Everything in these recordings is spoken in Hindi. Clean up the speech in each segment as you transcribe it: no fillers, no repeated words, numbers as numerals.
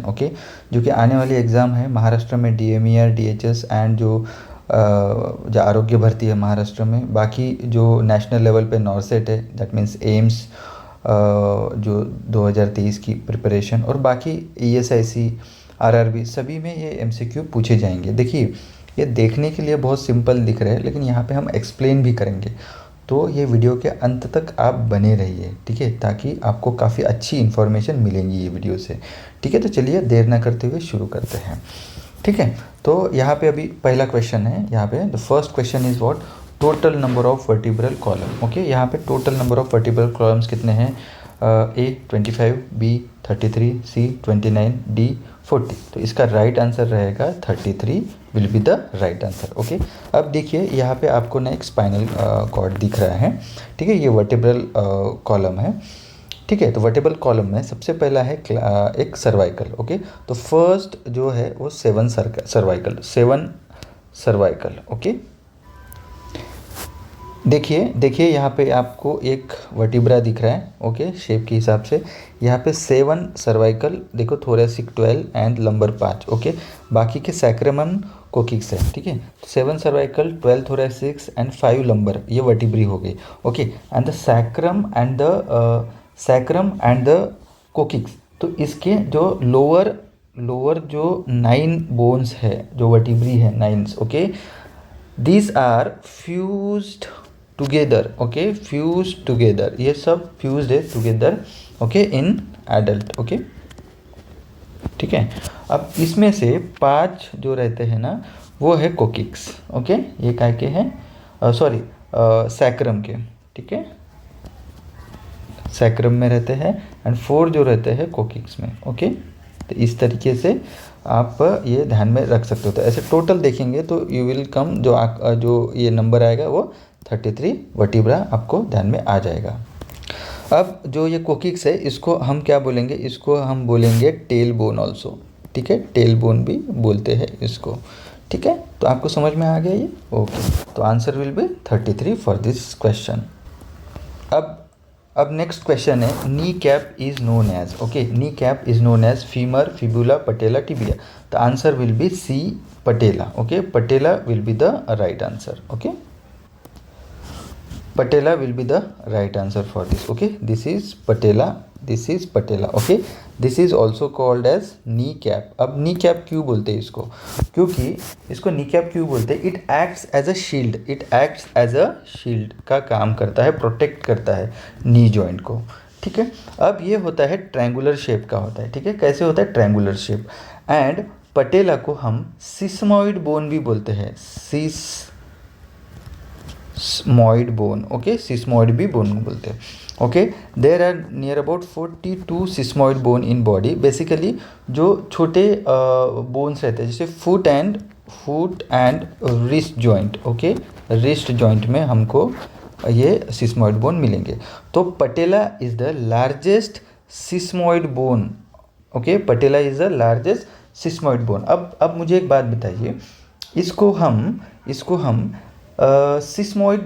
ओके, जो कि आने वाली एग्ज़ाम है महाराष्ट्र में, DMER DHS एंड जो आरोग्य भर्ती है महाराष्ट्र में, बाकी जो नेशनल लेवल पे नॉर्सेट है, दैट मीन्स एम्स, जो 2023 की प्रिपरेशन, और बाकी ESIC RRB सभी में ये MCQ पूछे जाएंगे। देखिए ये देखने के लिए बहुत सिंपल दिख रहा है, लेकिन यहाँ पे हम एक्सप्लेन भी करेंगे, तो ये वीडियो के अंत तक आप बने रहिए, ठीक है, ताकि आपको काफ़ी अच्छी इन्फॉर्मेशन मिलेंगी ये वीडियो से, ठीक है। तो चलिए देर ना करते हुए शुरू करते हैं, ठीक है। तो यहाँ पे अभी पहला क्वेश्चन है, यहाँ पे the first question is what, total number of vertebral column. Okay, यहाँ पे total number of vertebral columns कितने हैं? A 25, B 33, C 29, D 40। तो इसका राइट आंसर रहेगा 33 will be the right answer. Okay, अब देखिए यहाँ पे आपको ना एक स्पाइनल कॉर्ड दिख रहा है, ठीक है, ये वर्टिब्रल कॉलम है, ठीक है। तो वर्टिब्रल कॉलम में सबसे पहला है एक सर्वाइकल। ओके, तो फर्स्ट जो है वो 7 सर्वाइकल। ओके, देखिए यहाँ पे आपको एक वर्टिब्रा दिख रहा है, ओके, शेप के हिसाब से। यहाँ पे 7 सर्वाइकल, देखो थोरेसिक 12 एंड लंबर 5। ओके, बाकी के सैक्रमन कोकिक्स है, ठीक है। 7 सर्वाइकल, 12 थोरेसिक्स एंड 5 लंबर, ये वर्टिब्री हो गई। Okay, and the sacrum and the coccyx, तो इसके जो लोअर जो 9 बोन्स है, जो वर्टिब्री है 9, okay, these are fused together. Okay, fuse together, ये सब फ्यूज्ड है together, okay, in adult. Okay, ठीक है। अब इसमें से 5 जो रहते हैं ना, वो है कोकिक्स। ओके, ये काय के हैं, सॉरी सैक्रम के, ठीक है, सैक्रम में रहते हैं, एंड 4 जो रहते हैं कोकिक्स में। ओके, तो इस तरीके से आप ये ध्यान में रख सकते हो। तो ऐसे टोटल देखेंगे तो यू विल कम, जो ये नंबर आएगा वो 33 वर्टिब्रा आपको ध्यान में आ जाएगा। अब जो ये कोकिक्स है, इसको हम क्या बोलेंगे? इसको हम बोलेंगे टेल बोन ऑल्सो, ठीक है, टेल बोन भी बोलते हैं इसको, ठीक है। तो आपको समझ में आ गया ये? ओके, तो answer will be 33 for this question. अब नेक्स्ट क्वेश्चन है, kneecap is known as. Okay, kneecap is known as femur, fibula, patella, tibia. The answer will be C, patella. Okay, patella will be the right answer. Okay, Patella will be the right answer for this. Okay, this is patella. Okay, this is also called as kneecap. अब kneecap क्यों बोलते हैं इसको? क्योंकि इसको kneecap क्यों बोलते हैं? It acts as a shield का काम करता है, प्रोटेक्ट करता है नी जॉइंट को, ठीक है। अब ये होता है ट्रायंगुलर शेप का होता है, ठीक है। कैसे होता है? Triangular shape. एंड पटेला को हम सिस्मॉइड बोन भी बोलते हैं, सिस्मॉइड बोन। ओके, सिस्मॉइड भी बोन बोलते हैं। Okay, there are near about 42 sesamoid bone in body. Basically जो छोटे बोन्स रहते हैं, जैसे foot and wrist joint. Okay, wrist joint में हमको ये सिस्मॉइड बोन मिलेंगे। तो patella is the largest sesamoid bone. Okay, patella is the largest sesamoid bone. अब मुझे एक बात बताइए, इसको हम सिस्मॉइड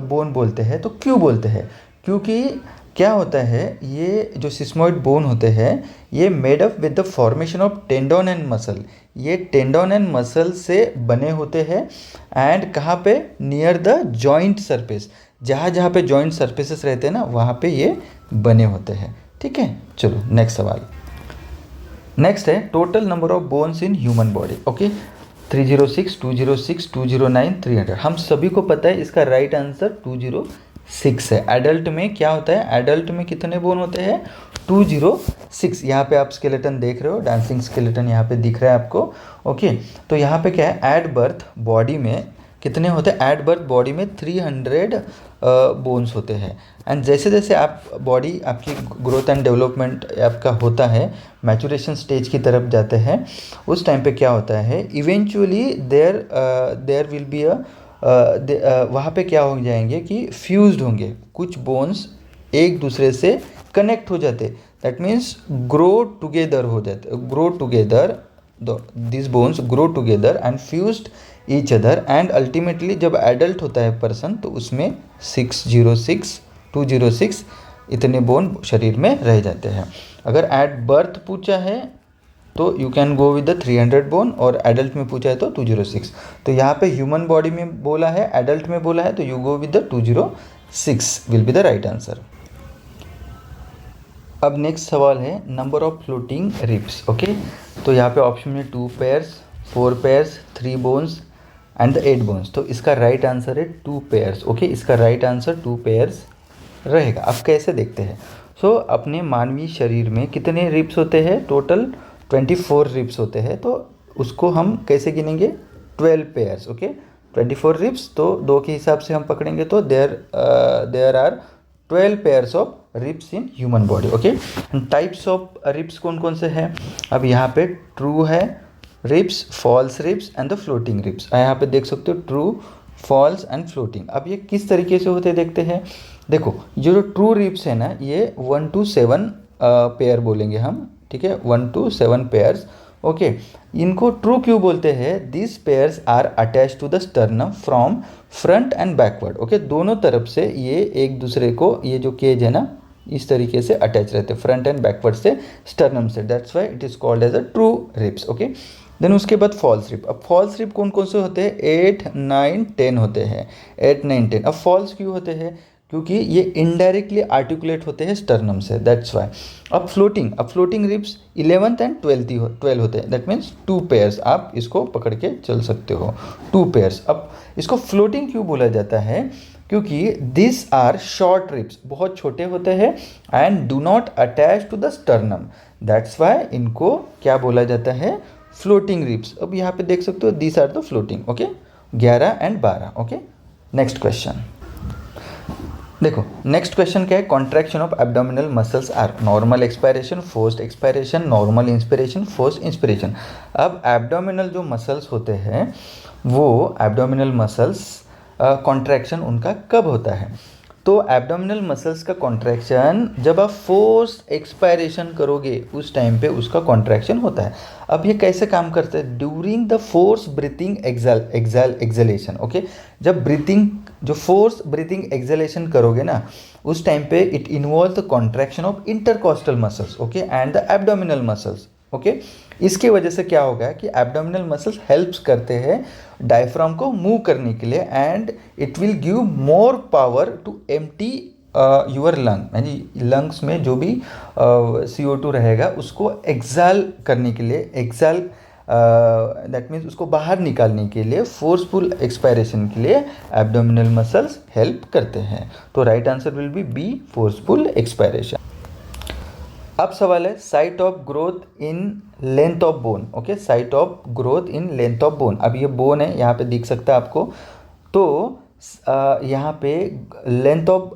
बोन बोलते हैं, तो क्यों बोलते हैं? क्योंकि क्या होता है, ये जो सिस्मॉइड बोन होते हैं, ये made up with the formation of tendon and muscle. ये टेंडन एंड मसल से बने होते हैं, एंड कहाँ पे? नियर द जॉइंट सरफेस, जहाँ पे जॉइंट सरफेसेस रहते हैं ना, वहाँ पे ये बने होते हैं, ठीक है। चलो नेक्स्ट सवाल। नेक्स्ट है total number of bones in human body. Okay, 306, 206, 209, 300। हम सभी को पता है इसका राइट आंसर 206 है। एडल्ट में क्या होता है? एडल्ट में कितने बोन होते हैं? 206। यहाँ पे आप स्केलेटन देख रहे हो, डांसिंग स्केलेटन यहाँ पे दिख रहा है आपको। ओके, तो यहाँ पे क्या है, एट बर्थ बॉडी में कितने होते हैं? एट बर्थ बॉडी में 300 बोन्स होते हैं। एंड जैसे जैसे आप बॉडी आपकी ग्रोथ एंड डेवलपमेंट आपका होता है, मैचुरेशन स्टेज की तरफ जाते हैं, उस टाइम पे क्या होता है, इवेंचुअली देयर विल बी वहाँ पे क्या हो जाएंगे कि फ्यूज्ड होंगे, कुछ बोन्स एक दूसरे से कनेक्ट हो जाते, दैट मीन्स ग्रो टुगेदर हो जाते, grow together, this bones grow together and fused each other, and ultimately जब एडल्ट होता है पर्सन, तो उसमें 606, 206 इतने बोन शरीर में रह जाते हैं। अगर एट बर्थ पूछा है तो you can go with the 300 bone, और एडल्ट में पूछा है तो 206। तो यहाँ पे ह्यूमन बॉडी में बोला है, एडल्ट में बोला है, तो you go with the 206 will be the right answer. अब नेक्स्ट सवाल है number of floating ribs. Okay, तो यहाँ पे ऑप्शन में 2 pairs, 4 pairs, 3 bones and the 8 bones. तो इसका राइट आंसर है 2 पेयर्स। ओके, इसका राइट आंसर 2 पेयर्स रहेगा। अब कैसे देखते हैं? सो अपने मानवीय शरीर में कितने रिब्स होते हैं? टोटल 24 रिब्स होते हैं। तो उसको हम कैसे गिनेंगे? 12 पेयर्स। ओके, 24 रिब्स, तो 2 के हिसाब से हम पकड़ेंगे तो there are 12 pairs of ribs in human body. Okay, types of ribs कौन कौन से हैं? अब यहाँ पे ट्रू है ribs, false ribs and the floating ribs. यहाँ पे देख सकते हो ट्रू, फॉल्स एंड फ्लोटिंग। अब ये किस तरीके से होते देखते हैं। देखो, जो ट्रू रिब्स है ना, ये 1 to 7 पेयर बोलेंगे हम, ठीक है, 1 to 7 पेयर्स। ओके, इनको ट्रू क्यों बोलते हैं? This pairs are attach to the sternum from front and backward. Okay, दोनों तरफ से ये एक दूसरे को, ये जो केज है ना, इस तरीके से अटैच रहते हैं, फ्रंट एंड बैकवर्ड से, स्टर्नम से। That's why it is called as a true ribs. Okay, then उसके बाद फॉल्स रिब। अब फॉल्स रिब कौन कौन से होते हैं? 8, 9, 10 होते हैं। 8, 9, 10। अब फॉल्स क्यों होते हैं? क्योंकि ये इनडायरेक्टली आर्टिकुलेट होते हैं स्टर्नम से, दैट्स वाई। अब फ्लोटिंग रिब्स 11th एंड 12 होते हैं। दैट मीन्स 2 पेयर्स, आप इसको पकड़ के चल सकते हो, 2 पेयर्स। अब इसको फ्लोटिंग क्यों बोला जाता है? क्योंकि दिस आर शॉर्ट रिब्स, बहुत छोटे होते हैं, and do not attach to the sternum, that's why इनको क्या बोला जाता है? Floating ribs. अब यहाँ पे देख सकते हो this are the floating. Okay, 11 and 12। Okay, next question देखो। नेक्स्ट क्वेश्चन क्या है? Contraction of abdominal muscles are normal expiration, forced expiration, normal inspiration, forced inspiration. अब एब्डोमिनल जो मसल्स होते हैं, वो एब्डोमिनल मसल्स कॉन्ट्रैक्शन उनका कब होता है? तो एब्डोमिनल मसल्स का कॉन्ट्रैक्शन जब आप फोर्स्ड एक्सपायरेशन करोगे उस टाइम पे उसका कॉन्ट्रैक्शन होता है। अब ये कैसे काम करता है? During the force breathing acceleration. Okay, जब ब्रीथिंग, जो फोर्स ब्रीथिंग एक्सलेशन करोगे ना, उस टाइम पे it involve the contraction of intercostal muscles, okay, and the abdominal muscles. Okay, इसके वजह से क्या होगा कि एब्डोमिनल मसल्स हेल्प्स करते हैं डायफ्राम को मूव करने के लिए, and it will give more power to empty your lung, यानी लंग्स में जो भी CO2 रहेगा उसको एक्साल करने के लिए, दैट मीन्स उसको बाहर निकालने के लिए, फोर्सफुल एक्सपायरेशन के लिए एब्डोमिनल मसल्स हेल्प करते हैं। तो right answer will be B, forceful expiration. अब सवाल है site of growth in length of bone. Okay, site of growth in length of bone. अब ये बोन है, यहाँ पे दिख सकता है आपको। तो यहाँ पे लेंथ ऑफ,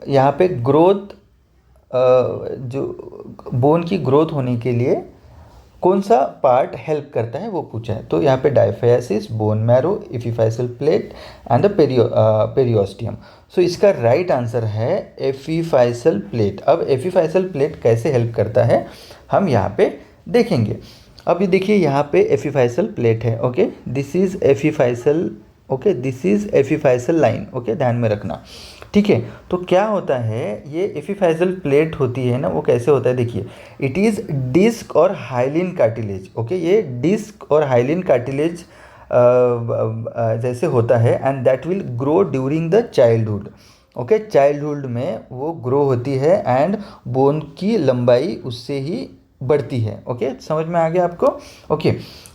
यहाँ पे ग्रोथ, जो बोन की ग्रोथ होने के लिए कौन सा पार्ट हेल्प करता है वो पूछा है। तो यहाँ पे diaphysis, bone marrow, epiphyseal plate and the periosteum. So इसका राइट आंसर है एपिफाइसल प्लेट। अब एपिफाइसल प्लेट कैसे हेल्प करता है हम यहाँ पे देखेंगे। अब ये देखिए, यहाँ पे एपिफाइसल प्लेट है। Okay, this is epiphyseal, okay, this is epiphyseal line. Okay, ध्यान में रखना, ठीक है। तो क्या होता है, ये एपिफाइसल प्लेट होती है ना, वो कैसे होता है देखिए, इट इज़ डिस्क और हाइलिन कार्टिलेज। ओके, ये डिस्क और हाइलिन कार्टिलेज जैसे होता है, and that will grow during the childhood. Okay, childhood में वो ग्रो होती है, एंड बोन की लंबाई उससे ही बढ़ती है। ओके, समझ में आ गया आपको? Okay,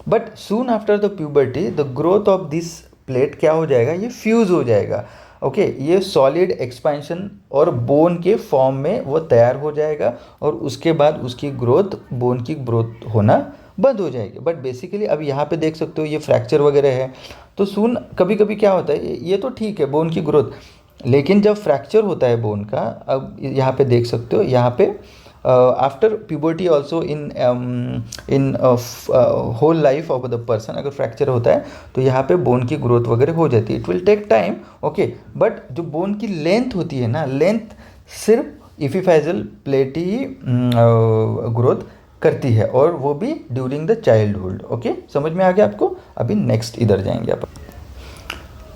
but soon after the puberty the growth of this plate क्या हो जाएगा, ये फ्यूज़ हो जाएगा। ओके, ये सॉलिड एक्सपेंशन और बोन के फॉर्म में वो तैयार हो जाएगा, और उसके बाद उसकी ग्रोथ, बोन की ग्रोथ होना बंद हो जाएगी। बट बेसिकली अब यहाँ पे देख सकते हो ये फ्रैक्चर वगैरह है, तो सून कभी कभी क्या होता है, ये तो ठीक है बोन की ग्रोथ, लेकिन जब फ्रैक्चर होता है बोन का, अब यहाँ पे देख सकते हो, यहाँ पे after puberty also in whole life of the person अगर फ्रैक्चर होता है तो यहाँ पे बोन की ग्रोथ वगैरह हो जाती है। It will take time. Okay, but जो बोन की लेंथ होती है ना, लेंथ सिर्फ एपिफाइसल प्लेट ही ग्रोथ करती है, और वो भी ड्यूरिंग द चाइल्डहुड। ओके, समझ में आ गया आपको? अभी नेक्स्ट इधर जाएंगे आप।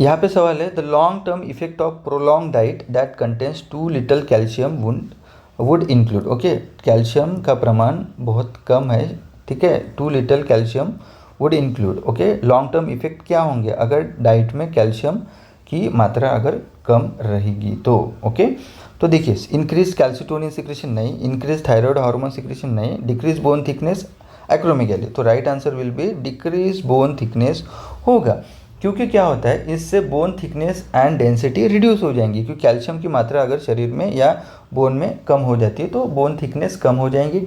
यहाँ पे सवाल है the long term effect of prolong diet that contains too little calcium would would include, okay, calcium का प्रमाण बहुत कम है, ठीक है, too little calcium would include, okay. Long term effect क्या होंगे अगर डाइट में कैल्शियम की मात्रा अगर कम रहेगी तो, ओके। तो देखिए, इंक्रीज कैल्सिटोनिन सिक्रेशन नहीं, इंक्रीज थायराइड हार्मोन सिक्रेशन नहीं, डिक्रीज बोन थिकनेस एक्रोमेगाली, तो right answer will be decrease bone thickness होगा, क्योंकि क्या होता है इससे bone thickness and density reduce हो जाएंगी, क्योंकि कैल्शियम की मात्रा अगर शरीर में या बोन में कम हो जाती है तो बोन थिकनेस कम हो जाएंगी,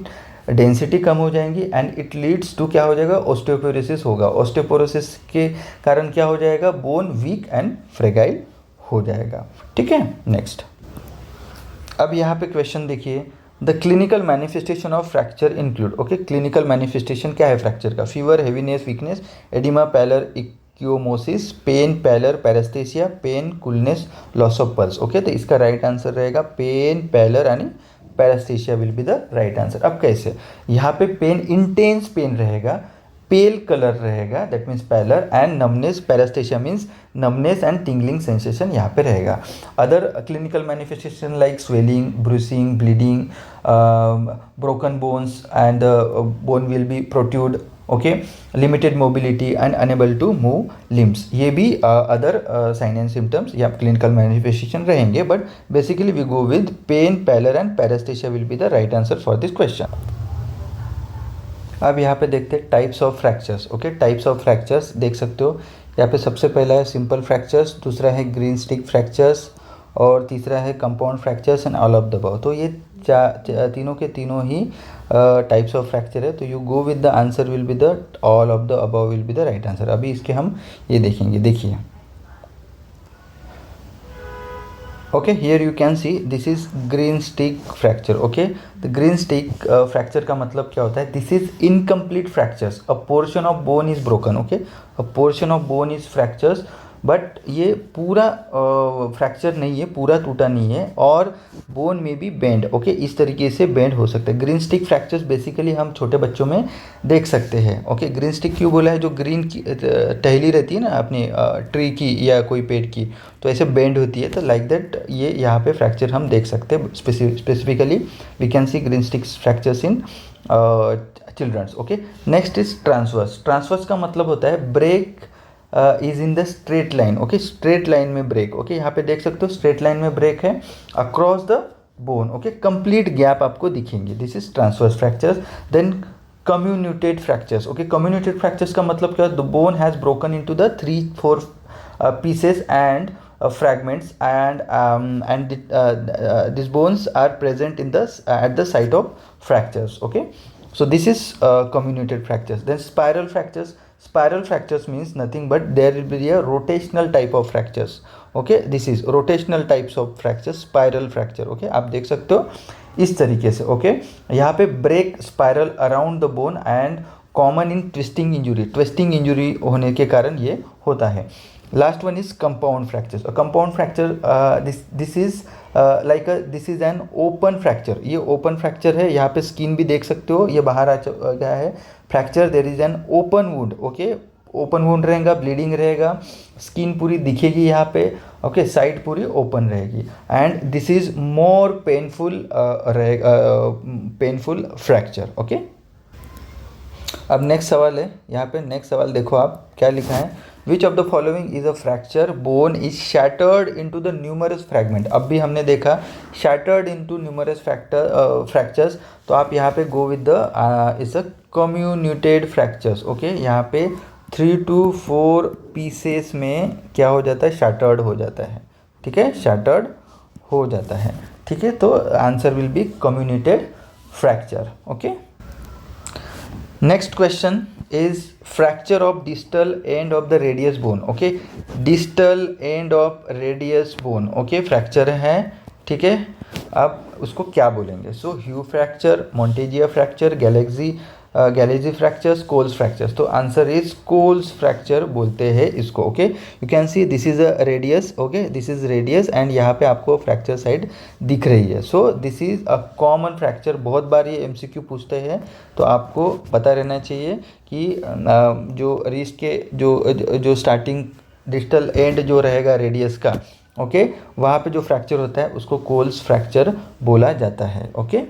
डेंसिटी कम हो जाएंगी, एंड इट लीड्स टू क्या हो जाएगा, ऑस्टियोपोरोसिस होगा। ऑस्टियोपोरोसिस के कारण क्या हो जाएगा, बोन वीक एंड फ्रेगाइल हो जाएगा, ठीक है। नेक्स्ट, अब यहाँ पे क्वेश्चन देखिए, the clinical manifestation of fracture include, okay, clinical manifestation क्या है फ्रैक्चर का, fever, heaviness, weakness, oedema, pallor, ecchymosis, pain, pallor, paraesthesia, pain, coolness, loss of pulse, okay. तो इसका राइट आंसर रहेगा पेन, पैलर यानी paraesthesia will be the right answer. अब कैसे, यहाँ पे पेन, इंटेंस पेन रहेगा, पेल कलर रहेगा, that means pallor, and numbness, paraesthesia means numbness and tingling sensation यहाँ पे रहेगा। Other clinical manifestation like swelling, bruising, bleeding, broken bones and bone will be protrude, okay, limited mobility and unable to move limbs, ये भी अदर साइन एंड सिम्टम्स या क्लिनिकल मैनिफेस्टेशन रहेंगे, but basically we go with pain, pallor and paraesthesia will be the right answer for this question. अब यहाँ पे देखते हैं types of fractures, okay, types of fractures देख सकते हो यहाँ पे। सबसे पहला है सिंपल फ्रैक्चर्स, दूसरा है ग्रीन स्टिक फ्रैक्चर्स, और तीसरा है compound fractures and all of the above. तो ये तीनों के तीनों ही टाइप्स ऑफ फ्रैक्चर है, तो you go with the answer will be the all of the above will be the right answer. अभी इसके हम ये देखेंगे, देखिए, okay, here you can see this is green stick fracture, okay। the green stick fracture का मतलब क्या होता है, this is incomplete fractures, a portion of bone is broken, okay, a portion of bone is fractures, but ये पूरा फ्रैक्चर नहीं है, पूरा टूटा नहीं है, और बोन में भी बेंड, ओके, इस तरीके से बेंड हो सकता है। ग्रीन स्टिक फ्रैक्चर्स बेसिकली हम छोटे बच्चों में देख सकते हैं, ओके। ग्रीन स्टिक क्यों बोला है, जो ग्रीन की टहली रहती है ना अपनी ट्री की या कोई पेड़ की, तो ऐसे बेंड होती है, तो लाइक दैट ये यहाँ पे फ्रैक्चर हम देख सकते हैं। Specifically we can see green stick fractures in childrens, okay. Next is transverse. Transverse का मतलब होता है break is in the straight line, okay, straight line में ब्रेक, ओके, यहाँ पे देख सकते हो स्ट्रेट लाइन में ब्रेक है across the bone, okay, complete gap आपको दिखेंगे, this is transverse fractures. Then comminuted fractures, okay, comminuted fractures का मतलब क्या है, the bone has broken into the 3-4 pieces and fragments, and these bones are present in the at the site of fractures, okay. So this is comminuted fractures. Then spiral fractures. Spiral fractures means nothing but there will be a rotational type of fractures, okay, this is rotational types of fractures, spiral fracture, okay। आप देख सकते हो इस तरीके से, ओके। यहाँ पे break spiral around the bone and common in twisting injury, twisting injury होने के कारण ये होता है। Last one is compound fracture. Compound fracture this is like this is an open fracture, ये ओपन फ्रैक्चर है, यहाँ पे स्किन भी देख सकते हो, ये बाहर आ गया है fracture, there is an open wound, okay, open wound रहेगा, ब्लीडिंग रहेगा, स्किन पूरी दिखेगी यहाँ पे, ओके, साइड पूरी ओपन रहेगी, and this is more painful painful fracture, okay. अब नेक्स्ट सवाल है, यहाँ पे नेक्स्ट सवाल देखो आप क्या लिखा है, which of the following is a fracture, bone is shattered into the numerous fragment. अब भी हमने देखा शैटर्ड इनटू न्यूमरस फ्रैक्चर्स, तो आप यहाँ पे go with the is a comminuted fractures, okay. यहाँ पे 3 to 4 पीसेस में क्या हो जाता है, शैटर्ड हो जाता है, ठीक है, शैटर्ड हो जाता है, ठीक है। तो answer will be comminuted fracture, okay. Next question is fracture of distal end of the radius bone, okay, distal end of radius bone, okay, fracture है, ठीक है। अब उसको क्या बोलेंगे, so hue fracture, Monteggia fracture, Galeazzi fractures, Colles fractures. तो आंसर इज कोल्स फ्रैक्चर बोलते हैं इसको, okay. You can see this is a radius, okay, this is radius, and यहाँ पे आपको फ्रैक्चर साइड दिख रही है, so this is a common fracture. बहुत बार ये MCQ पूछते हैं, तो आपको पता रहना चाहिए कि जो रिस्ट के जो स्टार्टिंग डिस्टल एंड जो रहेगा रेडियस का, ओके, वहाँ पे जो फ्रैक्चर होता है उसको कोल्स फ्रैक्चर बोला जाता है। ओके,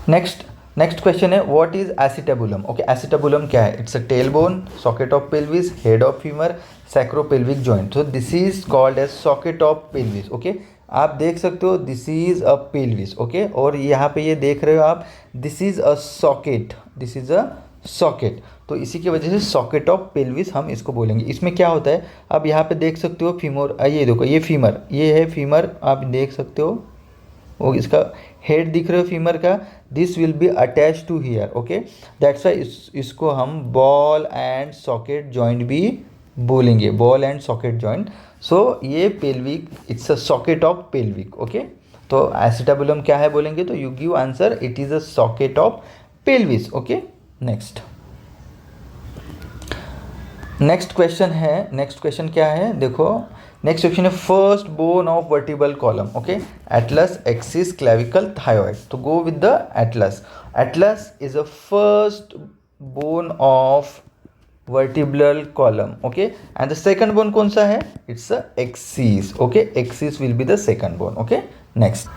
नेक्स्ट क्वेश्चन है what is acetabulum. Okay, acetabulum क्या है? It's a tail bone, socket of pelvis, head of femur, sacropelvic joint. So this is called as socket of pelvis. Okay, आप देख सकते हो this is a pelvis. Okay, और यहाँ पे ये देख रहे हो आप, this is a socket, this is a socket. तो इसी की वजह से सॉकेट ऑफ पेल्विस हम इसको बोलेंगे। इसमें क्या होता है, आप यहाँ पे देख सकते हो फीमोर, ये देखो ये फीमर, ये है फीमर, आप देख सकते हो, वो इसका हेड दिख रहे हो फीमर का, this will be attach to here. Okay, that's why इसको हम बॉल एंड सॉकेट जॉइंट भी बोलेंगे, ball and socket joint. So ये pelvic, it's a socket of pelvic. Okay, तो एसिटाबुलम क्या है बोलेंगे तो you give answer, it is a socket of pelvis. Okay, next question क्या है देखो, नेक्स्ट क्वेश्चन है first bone of vertebral column. Okay, atlas, axis, clavicle, thyroid. तो go with the atlas. Atlas is a first bone of vertebral column. Okay, and the second bone कौन सा है? It's a axis. Okay, axis will be the second bone. Okay, next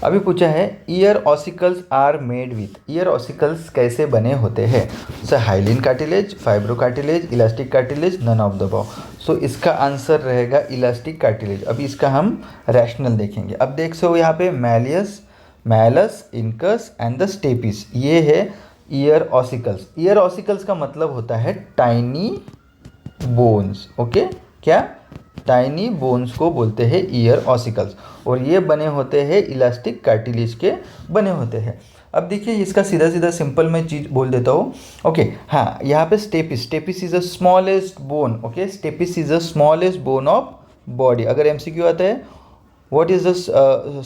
अभी पूछा है ear ossicles are made with. Ear ossicles कैसे बने होते हैं? So hyaline cartilage, fibro cartilage, elastic cartilage, none of the above. So इसका आंसर रहेगा इलास्टिक कार्टिलेज। अभी इसका हम रैशनल देखेंगे। अब देख सो यहाँ पे malleus, malleus, incus and the stapes, ये है ईयर ऑसिकल्स। ईयर ऑसिकल्स का मतलब होता है टाइनी बोन्स। ओके, क्या? टाइनी बोन्स को बोलते हैं ईयर ऑसिकल्स, और ये बने होते हैं इलास्टिक कार्टिलेज के बने होते हैं। अब देखिए इसका सीधा सीधा सिंपल मैं चीज़ बोल देता हूँ। ओके, हाँ, यहाँ पे stapes, stapes is a smallest bone. Okay, stapes is a smallest bone of body. अगर एमसीक्यू आता है what is the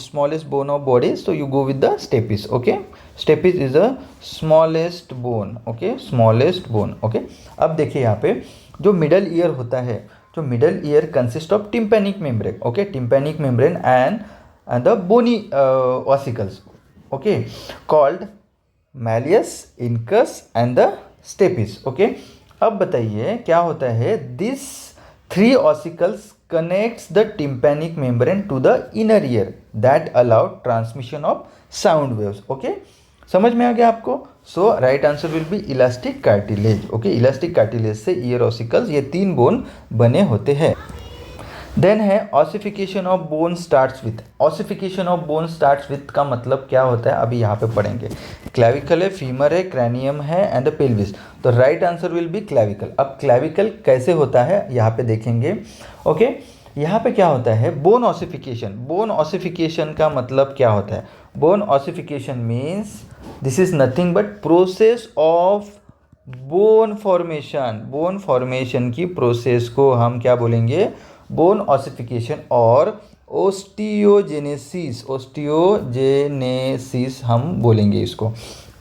smallest bone of body, so you go with the stapes. Okay, stapes is a smallest bone. Okay, smallest bone. Okay, अब देखिए यहाँ पे जो मिडल ईयर होता है, जो middle ear consist of tympanic membrane. Okay, tympanic membrane and the bony ossicles. Okay, called malleus, incus and the stapes. Okay, अब बताइए क्या होता है, this three ossicles connects the tympanic membrane to the inner ear that allow transmission of sound waves. Okay, समझ में आ गया आपको? So right answer will be elastic cartilage. Okay, elastic cartilage से ईयर ऑसिकल्स, ये तीन बोन बने होते हैं। देन है ossification of bone starts with. Ossification of bone starts with का मतलब क्या होता है, अभी यहाँ पे पढ़ेंगे। क्लैविकल है, फीमर है, क्रैनियम है एंड द पेल्विस। तो right answer will B clavicle. अब क्लैविकल कैसे होता है यहाँ पे देखेंगे। ओके, यहाँ पे क्या होता है, बोन ऑसिफिकेशन। बोन ऑसिफिकेशन का मतलब क्या होता है? Bone ossification means this is nothing but process of bone formation. Bone formation की प्रोसेस को हम क्या बोलेंगे? बोन ऑसिफिकेशन और ओस्टियोजेनेसिस। ओस्टियोजेनेसिस हम बोलेंगे इसको।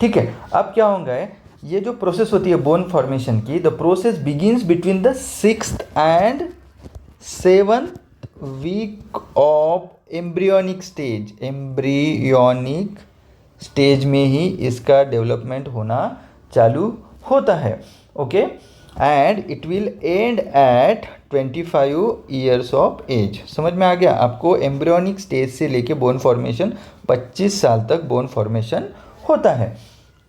ठीक है, अब क्या होगा, ये जो प्रोसेस होती है बोन फॉर्मेशन की, the process begins between the 6th and 7th week of embryonic stage. Embryonic stage में ही इसका डेवलपमेंट होना चालू होता है। Okay, and it will end at 25 years of age. समझ में आ गया आपको? एम्ब्रियोनिक स्टेज से लेके बोन फॉर्मेशन 25 साल तक बोन फॉर्मेशन होता है।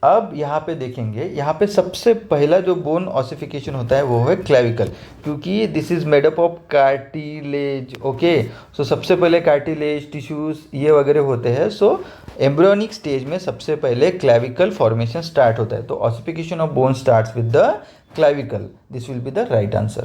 अब यहाँ पे देखेंगे, यहाँ पे सबसे पहला जो बोन ऑसिफिकेशन होता है वो है क्लैविकल, क्योंकि this is made up of cartilage. Okay, so सबसे पहले कार्टिलेज, टिश्यूज ये वगैरह होते हैं। सो एम्ब्रियोनिक स्टेज में सबसे पहले क्लैविकल फॉर्मेशन स्टार्ट होता है। तो ossification of bone starts with the clavicle. This will be the right answer.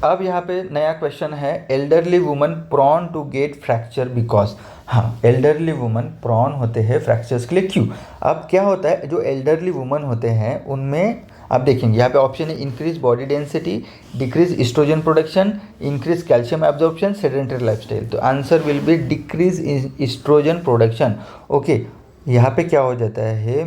अब यहाँ पे नया क्वेश्चन है, elderly woman prone to get fracture because. हाँ, एल्डरली वुमन प्रॉन होते हैं फ्रैक्चर्स के लिए, क्यों? अब क्या होता है, जो एल्डरली वुमन होते हैं उनमें आप देखेंगे यहाँ पे ऑप्शन है increase body density, decrease estrogen production, increase calcium absorption, sedentary lifestyle. तो answer will be decrease estrogen production. Okay, यहाँ पे क्या हो जाता है,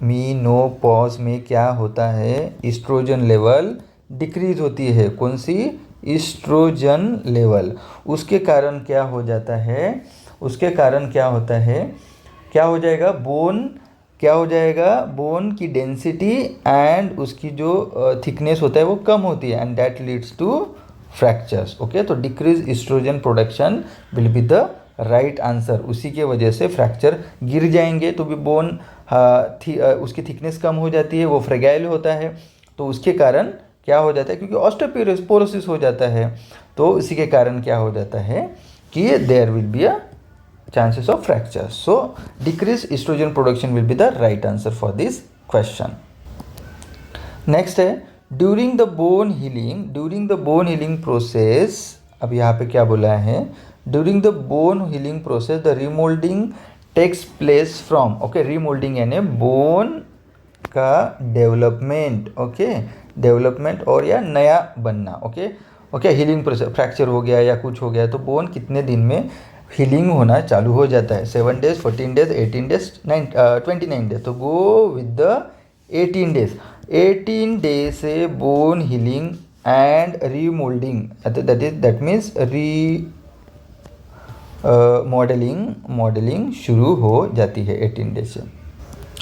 मीनोपॉज में क्या होता है, इस्ट्रोजन लेवल डिक्रीज होती है। कौन सी? Oestrogen level. उसके कारण क्या हो जाता है, उसके कारण क्या होता है, क्या हो जाएगा, बोन क्या हो जाएगा, बोन की डेंसिटी एंड उसकी जो थिकनेस होता है वो कम होती है, and that leads to fractures. Okay, तो decrease estrogen production will be the right answer. उसी के वजह से फ्रैक्चर, गिर जाएंगे तो भी बोन उसकी थिकनेस कम हो जाती है, वो फ्रेगाइल होता है, तो उसके कारण क्या हो जाता है, क्योंकि ऑस्टियोपोरोसिस हो जाता है, तो इसी के कारण क्या हो जाता है कि there will be a chances of fracture. So decreased estrogen production will be the right answer for this question. Next है during the bone healing process, अब यहाँ पे क्या बोला है, during the bone healing process the remolding takes place from, okay, remolding यानी bone का डेवलपमेंट, ओके, डेवलपमेंट और या नया बनना, okay okay, healing process, fracture हो गया या कुछ हो गया तो बोन कितने दिन में हीलिंग होना चालू हो जाता है, 7 days, 14 days, 18 days, 29 days, तो go with the 18 days। 18 days से bone healing and remoulding, that means री मॉडलिंग शुरू हो जाती है 18 डेज से।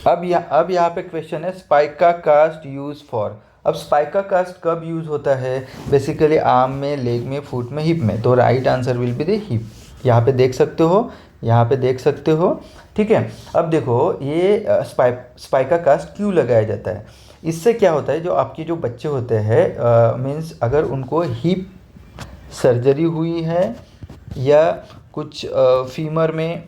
अब यहाँ पे क्वेश्चन है स्पाइका कास्ट यूज फॉर। अब स्पाइका कास्ट कब यूज होता है, बेसिकली आर्म में, लेग में, फुट में, हिप में, तो right answer will be the hip. यहाँ पे देख सकते हो, ठीक है। अब देखो ये स्पाइका कास्ट क्यों लगाया जाता है, इससे क्या होता है, जो आपके जो बच्चे होते हैं, मीन्स अगर उनको हिप सर्जरी हुई है या कुछ फीमर में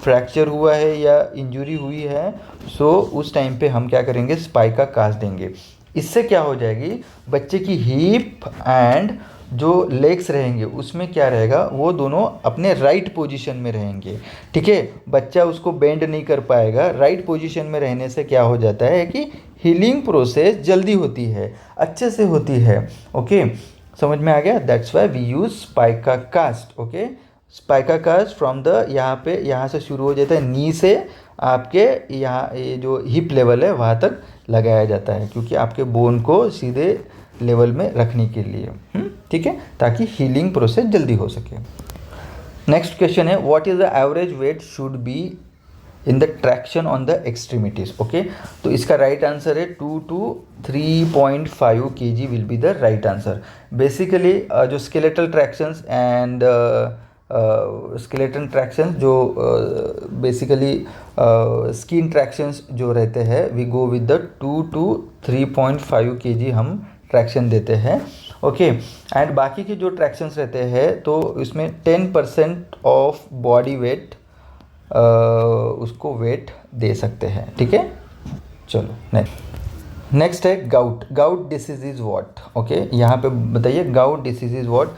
फ्रैक्चर हुआ है या इंजरी हुई है, सो उस टाइम पे हम क्या करेंगे, स्पाइका कास्ट देंगे। इससे क्या हो जाएगी, बच्चे की हिप एंड जो लेग्स रहेंगे उसमें क्या रहेगा, वो दोनों अपने राइट पोजीशन में रहेंगे, ठीक है। बच्चा उसको बेंड नहीं कर पाएगा। राइट पोजीशन में रहने से क्या हो जाता है कि हीलिंग प्रोसेस जल्दी होती है, अच्छे से होती है, ओके, समझ में आ गया। That's why we use spica cast, okay. Spica cast from the, यहाँ से शुरू हो जाता है, नी से आपके यहाँ ये जो हिप लेवल है वहाँ तक लगाया जाता है, क्योंकि आपके बोन को सीधे लेवल में रखने के लिए, ठीक है, ताकि हीलिंग प्रोसेस जल्दी हो सके। नेक्स्ट क्वेश्चन है what is the average weight should be in the traction on the extremities, okay. तो इसका राइट आंसर है 2 to 3.5 kg will be the right answer. Basically जो skeletal tractions and skeleton tractions, जो बेसिकली स्किन ट्रैक्शंस जो रहते हैं, we go with the 2 to 3.5 kg हम ट्रैक्शन देते हैं, ओके। एंड बाकी के जो ट्रैक्शंस रहते हैं तो इसमें 10% ऑफ बॉडी वेट उसको वेट दे सकते हैं, ठीक है। चलो नेक्स्ट है gout disease is what, okay. यहाँ पे बताइए gout disease is what.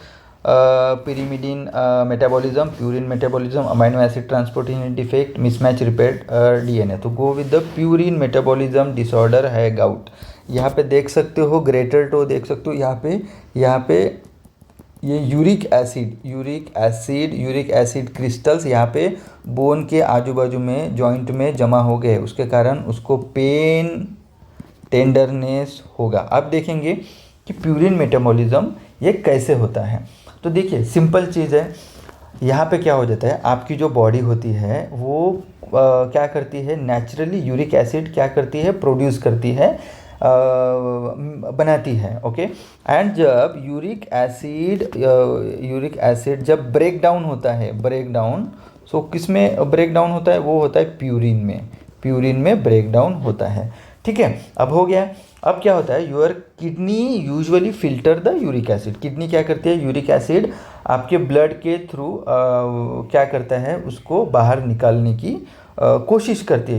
pyrimidine metabolism, purine metabolism, amino acid transportation defect, mismatch repair DNA. तो go with the purine metabolism disorder है गाउट। यहाँ पे देख सकते हो ग्रेटर टो देख सकते हो, यहाँ पे ये यूरिक एसिड क्रिस्टल्स यहाँ पे बोन के आजू बाजू में जॉइंट में जमा हो गए, उसके कारण उसको पेन टेंडरनेस होगा। अब देखेंगे कि प्यूरिन मेटाबॉलिज्म ये कैसे होता है। तो देखिए सिंपल चीज़ है, यहाँ पे क्या हो जाता है, आपकी जो बॉडी होती है वो क्या करती है, नेचुरली यूरिक एसिड क्या करती है, प्रोड्यूस करती है, बनाती है, ओके। एंड जब यूरिक एसिड जब ब्रेक डाउन होता है, सो किस में ब्रेक डाउन होता है, वो होता है प्यूरिन में ब्रेक डाउन होता है, ठीक है। अब हो गया, अब क्या होता है, your kidney usually filter the uric acid. Kidney क्या करती है, यूरिक एसिड आपके ब्लड के थ्रू क्या करता है, उसको बाहर निकालने की कोशिश करती है।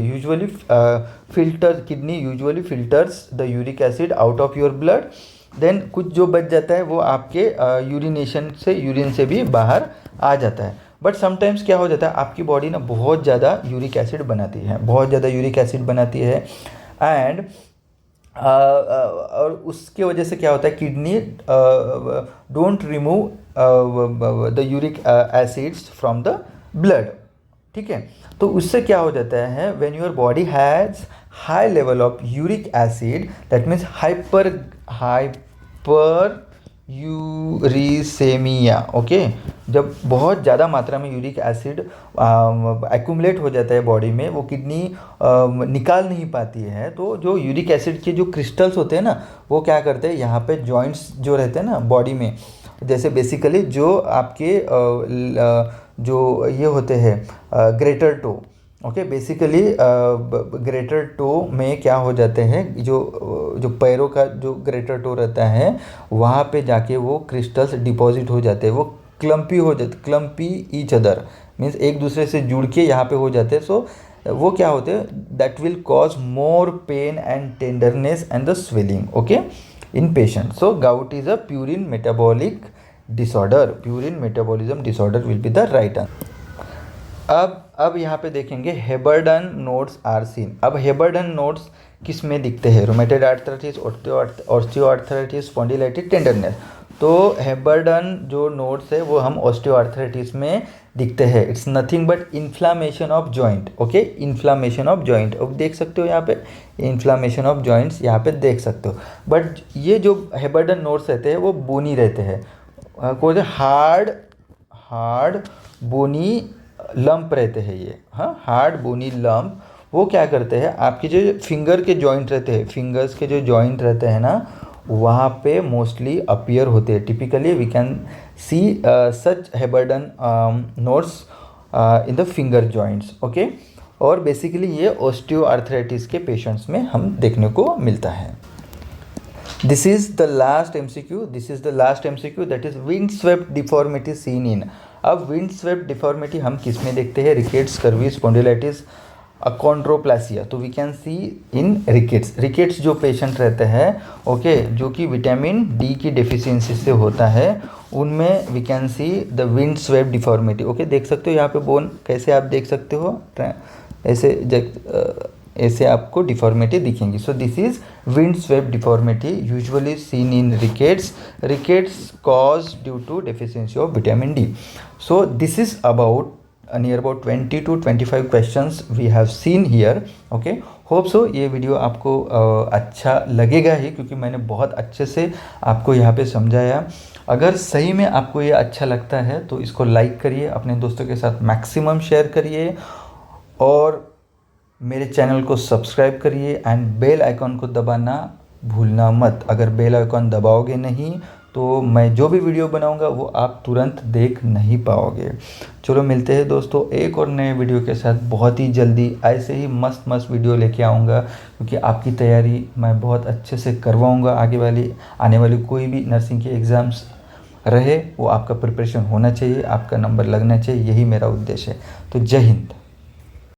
Kidney usually filters the uric acid out of your blood, then कुछ जो बच जाता है वो आपके यूरिन से भी बाहर आ जाता है। बट समटाइम्स क्या हो जाता है, आपकी बॉडी ना बहुत ज़्यादा यूरिक एसिड बनाती है, एंड और उसके वजह से क्या होता है, kidney don't remove the uric acids from the blood, ठीक है। तो उससे क्या हो जाता है, when your body has high level of uric acid, that means hyper uricemia. Okay, जब बहुत ज़्यादा मात्रा में यूरिक एसिड एक्यूमुलेट हो जाता है बॉडी में, वो किडनी निकाल नहीं पाती है, तो जो यूरिक एसिड के जो क्रिस्टल्स होते हैं ना, वो क्या करते हैं, यहाँ पे जॉइंट्स जो रहते हैं ना बॉडी में, जैसे बेसिकली जो आपके जो ये होते हैं greater toe. Okay, basically greater toe में क्या हो जाते हैं, जो पैरों का जो ग्रेटर टो रहता है, वहाँ पे जाके वो क्रिस्टल्स डिपॉजिट हो जाते हैं, वो क्लम्पी हो जाते, क्लम्पी ईच अदर मीन्स एक दूसरे से जुड़ के यहाँ पे हो जाते हैं। सो वो क्या होते हैं, that will cause more pen and tenderness and the swelling. Okay, in patient. So gout is a purine metabolic disorder, purine metabolism disorder will be the right answer. अब यहाँ पे देखेंगे हेबर्डन नोड्स आर सीन। अब हेबर्डन नोड्स किस में दिखते हैं, rheumatoid arthritis, osteoarthritis, spondylitis, tenderness. तो हेबर्डन जो नोड्स है वो हम ऑस्टियोआर्थराइटिस में दिखते हैं। It's nothing but inflammation of joint. Okay, inflammation of joint, अब देख सकते हो यहाँ पे इन्फ्लामेशन ऑफ जॉइंट्स यहाँ पे देख सकते हो। बट ये जो हेबर्डन नोड्स रहते हैं वो बोनी रहते हैं, कोई हार्ड बोनी लंप रहते हैं ये, हाँ, हार्ड बोनी लंप। वो क्या करते हैं, आपके जो फिंगर के जॉइंट रहते हैं, फिंगर्स के जो जॉइंट रहते हैं ना, वहाँ पे मोस्टली अपीयर होते हैं। Typically we can see such Heberden nodes in the finger joints. Okay, और बेसिकली ये ऑस्टियोआर्थराइटिस के पेशेंट्स में हम देखने को मिलता है। This is the last MCQ, that is wind swept deformity seen in. अब विंड स्वेप्ट डिफॉर्मिटी हम किस में देखते हैं, रिकेट्स, कर्वी, स्पॉन्डिलाइटिस, अकॉन्ड्रोप्लासिया। तो we can see in rickets जो पेशेंट रहते हैं, ओके, जो कि विटामिन डी की डेफिशिएंसी से होता है, उनमें we can see the wind swept deformity. Okay, देख सकते हो यहाँ पे बोन कैसे आप देख सकते हो, ऐसे आपको डिफॉर्मिटी दिखेंगी। So this is wind swept deformity usually seen in rickets cause due to deficiency of vitamin D. So this is about near about 20 to 25 questions we have seen here. Okay, hope so ये वीडियो आपको अच्छा लगेगा ही, क्योंकि मैंने बहुत अच्छे से आपको यहाँ पे समझाया। अगर सही में आपको ये अच्छा लगता है तो इसको लाइक करिए, अपने दोस्तों के साथ मैक्सिमम शेयर करिए, और मेरे चैनल को सब्सक्राइब करिए एंड बेल आइकॉन को दबाना भूलना मत। अगर बेल आइकॉन दबाओगे नहीं तो मैं जो भी वीडियो बनाऊंगा वो आप तुरंत देख नहीं पाओगे। चलो मिलते हैं दोस्तों एक और नए वीडियो के साथ बहुत ही जल्दी। ऐसे ही मस्त वीडियो लेके आऊँगा, क्योंकि आपकी तैयारी मैं बहुत अच्छे से करवाऊँगा। आने वाली कोई भी नर्सिंग के एग्ज़ाम्स रहे, वो आपका प्रिपरेशन होना चाहिए, आपका नंबर लगना चाहिए, यही मेरा उद्देश्य है। तो जय हिंद।